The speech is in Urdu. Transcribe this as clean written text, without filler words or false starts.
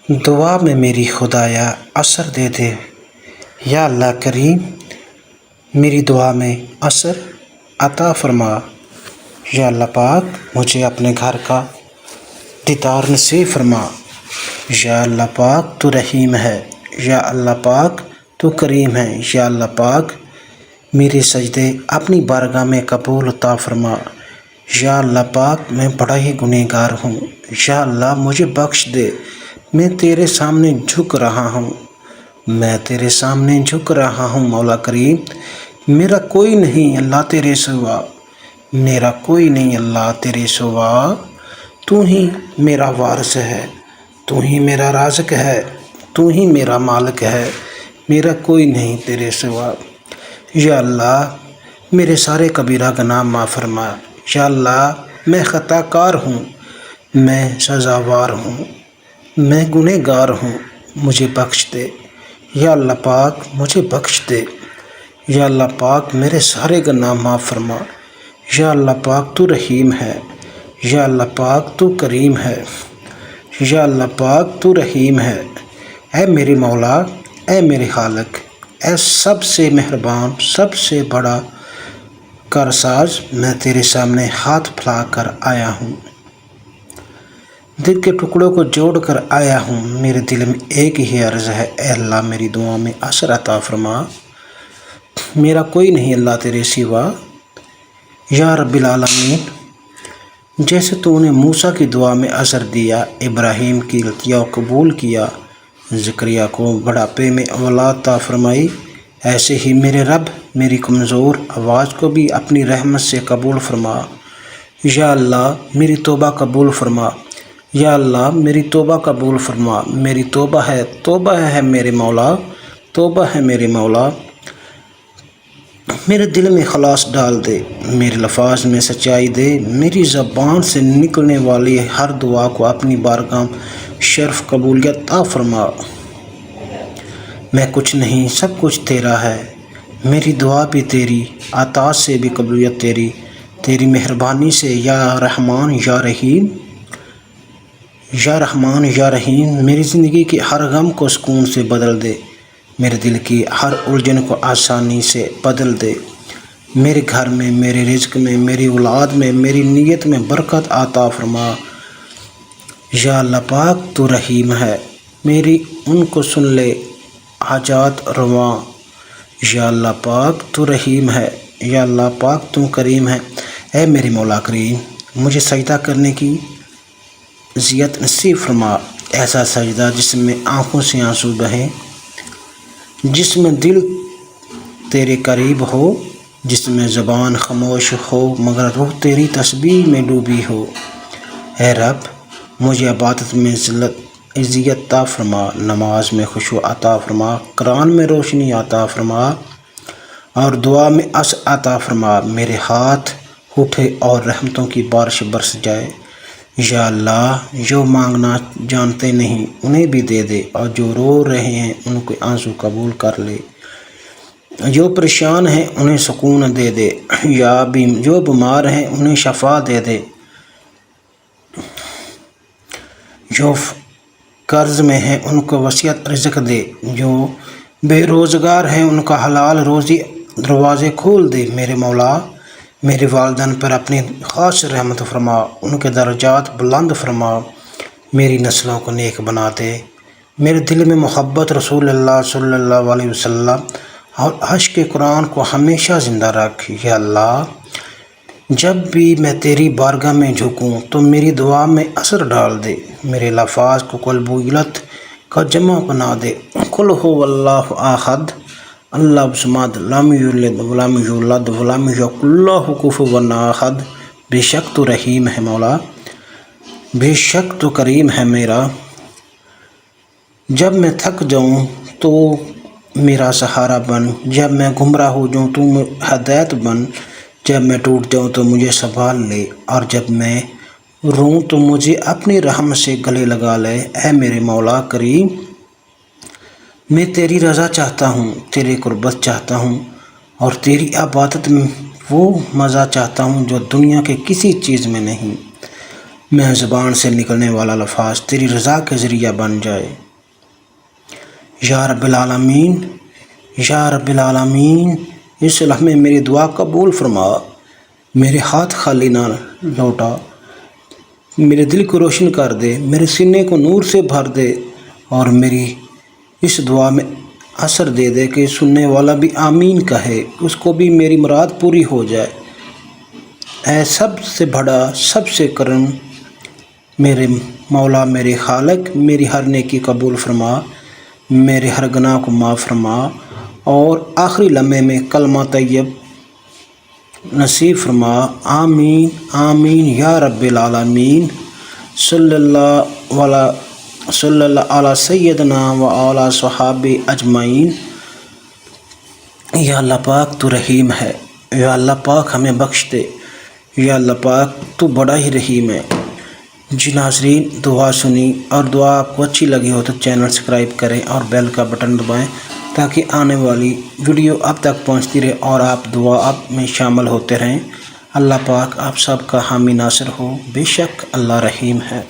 دعا میں میری خدایا اثر دے دے، یا اللہ کریم میری دعا میں اثر عطا فرما۔ یا اللہ پاک مجھے اپنے گھر کا دیدار نصیب فرما۔ یا اللہ پاک تو رحیم ہے، یا اللہ پاک تو کریم ہے۔ یا اللہ پاک میرے سجدے اپنی بارگاہ میں قبول عطا فرما۔ یا اللہ پاک میں بڑا ہی گنہگار ہوں، یا اللہ مجھے بخش دے، میں تیرے سامنے جھک رہا ہوں، میں تیرے سامنے جھک رہا ہوں مولا کریم۔ میرا کوئی نہیں اللہ تیرے سوا، میرا کوئی نہیں اللہ تیرے سوا، تو ہی میرا وارث ہے، تو ہی میرا رازق ہے، تو ہی میرا مالک ہے، میرا کوئی نہیں تیرے سوا۔ یا اللہ میرے سارے کبیرہ گناہ معاف فرما۔ یا اللہ میں خطا کار ہوں، میں سزاوار ہوں، میں گنہگار ہوں، مجھے بخش دے۔ یا اللہ پاک مجھے بخش دے۔ یا اللہ پاک میرے سارے گناہ معاف فرما۔ یا اللہ پاک تو رحیم ہے، یا اللہ پاک تو کریم ہے، یا اللہ پاک تو رحیم ہے۔ اے میرے مولا، اے میرے خالق، اے سب سے مہربان، سب سے بڑا کارساز، میں تیرے سامنے ہاتھ پھیلا کر آیا ہوں، دل کے ٹکڑوں کو جوڑ کر آیا ہوں۔ میرے دل میں ایک ہی عرض ہے، اے اللہ میری دعا میں اثر عطا فرما۔ میرا کوئی نہیں اللہ تیرے سوا۔ یا رب العالمین، جیسے تو نے موسیٰ کی دعا میں اثر دیا، ابراہیم کی التجا قبول کیا، زکریا کو بڑھاپے میں اولاد عطا فرمائی، ایسے ہی میرے رب میری کمزور آواز کو بھی اپنی رحمت سے قبول فرما۔ یا اللہ میری توبہ قبول فرما۔ یا اللہ میری توبہ قبول فرما۔ میری توبہ ہے میرے مولا، توبہ ہے میرے مولا۔ میرے دل میں خلاص ڈال دے، میرے الفاظ میں سچائی دے، میری زبان سے نکلنے والی ہر دعا کو اپنی بارگاہ شرف قبولیت عطا فرما۔ میں کچھ نہیں، سب کچھ تیرا ہے، میری دعا بھی تیری، عطا سے بھی قبولیت تیری، تیری مہربانی سے۔ یا رحمان یا رحیم، یا رحمان یا رحیم، میری زندگی کے ہر غم کو سکون سے بدل دے، میرے دل کی ہر الجھن کو آسانی سے بدل دے، میرے گھر میں، میرے رزق میں، میری اولاد میں، میری نیت میں برکت عطا فرما۔ یا اللہ پاک تو رحیم ہے، میری ان کو سن لے حاجات رواں۔ یا اللہ پاک تو رحیم ہے، یا اللہ پاک تو کریم ہے۔ اے میری مولا کریم، مجھے سجدہ کرنے کی عزت نصیب فرما، ایسا سجدہ جس میں آنکھوں سے آنسو بہیں، جس میں دل تیرے قریب ہو، جس میں زبان خاموش ہو مگر روح تیری تسبیح میں ڈوبی ہو۔ اے رب مجھے عبادت میں عزت عطا فرما، نماز میں خشوع عطا فرما، قرآن میں روشنی عطا فرما، اور دعا میں اثر عطا فرما۔ میرے ہاتھ اٹھے اور رحمتوں کی بارش برس جائے۔ یا اللہ جو مانگنا جانتے نہیں انہیں بھی دے دے، اور جو رو رہے ہیں ان کے آنسو قبول کر لے، جو پریشان ہیں انہیں سکون دے دے، یا جو بیمار ہیں انہیں شفا دے دے، جو قرض میں ہیں ان کو وسیع رزق دے، جو بے روزگار ہیں ان کا حلال روزی دروازے کھول دے۔ میرے مولا میرے والدین پر اپنی خاص رحمت فرما، ان کے درجات بلند فرما، میری نسلوں کو نیک بنا دے، میرے دل میں محبت رسول اللہ صلی اللہ علیہ وسلم اور عشق قرآن کو ہمیشہ زندہ رکھ۔ یا اللہ جب بھی میں تیری بارگاہ میں جھکوں تو میری دعا میں اثر ڈال دے، میرے الفاظ کو قبولیت کا جمع بنا دے۔ قل هو اللہ احد اللہ الصمد لم یلد ولم یولد ولم یکن لہ کفوا احد۔ بے شک تو رحیم ہے مولا، بے شک تو کریم ہے میرا۔ جب میں تھک جاؤں تو میرا سہارا بن، جب میں گمراہ ہو جاؤں تو ہدایت بن، جب میں ٹوٹ جاؤں تو مجھے سنبھال لے، اور جب میں روں تو مجھے اپنی رحم سے گلے لگا لے۔ اے میرے مولا کریم، میں تیری رضا چاہتا ہوں، تیری قربت چاہتا ہوں، اور تیری عبادت میں وہ مزہ چاہتا ہوں جو دنیا کے کسی چیز میں نہیں۔ میں زبان سے نکلنے والا لفظ تیری رضا کے ذریعہ بن جائے۔ یا رب العالمین، یا رب العالمین، اس لمحے میری دعا قبول فرما، میرے ہاتھ خالی نہ لوٹا، میرے دل کو روشن کر دے، میرے سینے کو نور سے بھر دے، اور میری اس دعا میں اثر دے دے کہ سننے والا بھی آمین کہے، اس کو بھی میری مراد پوری ہو جائے۔ اے سب سے بڑا، سب سے کرم میرے مولا، میرے خالق، میری ہر نیکی قبول فرما، میرے ہر گناہ کو معاف فرما، اور آخری لمحے میں کلمہ طیب نصیب فرما۔ آمین آمین یا رب العالمین۔ صلی اللہ علی سیدنا و علی صحابہ اجمعین۔ یا اللہ پاک تو رحیم ہے، یا اللہ پاک ہمیں بخش دے، یا اللہ پاک تو بڑا ہی رحیم ہے۔ جی ناظرین، دعا سنی اور دعا آپ کو اچھی لگی ہو تو چینل سبسکرائب کریں اور بیل کا بٹن دبائیں تاکہ آنے والی ویڈیو آپ تک پہنچتی رہے اور آپ دعا آپ میں شامل ہوتے رہیں۔ اللہ پاک آپ سب کا حامی ناصر ہو، بے شک اللہ رحیم ہے۔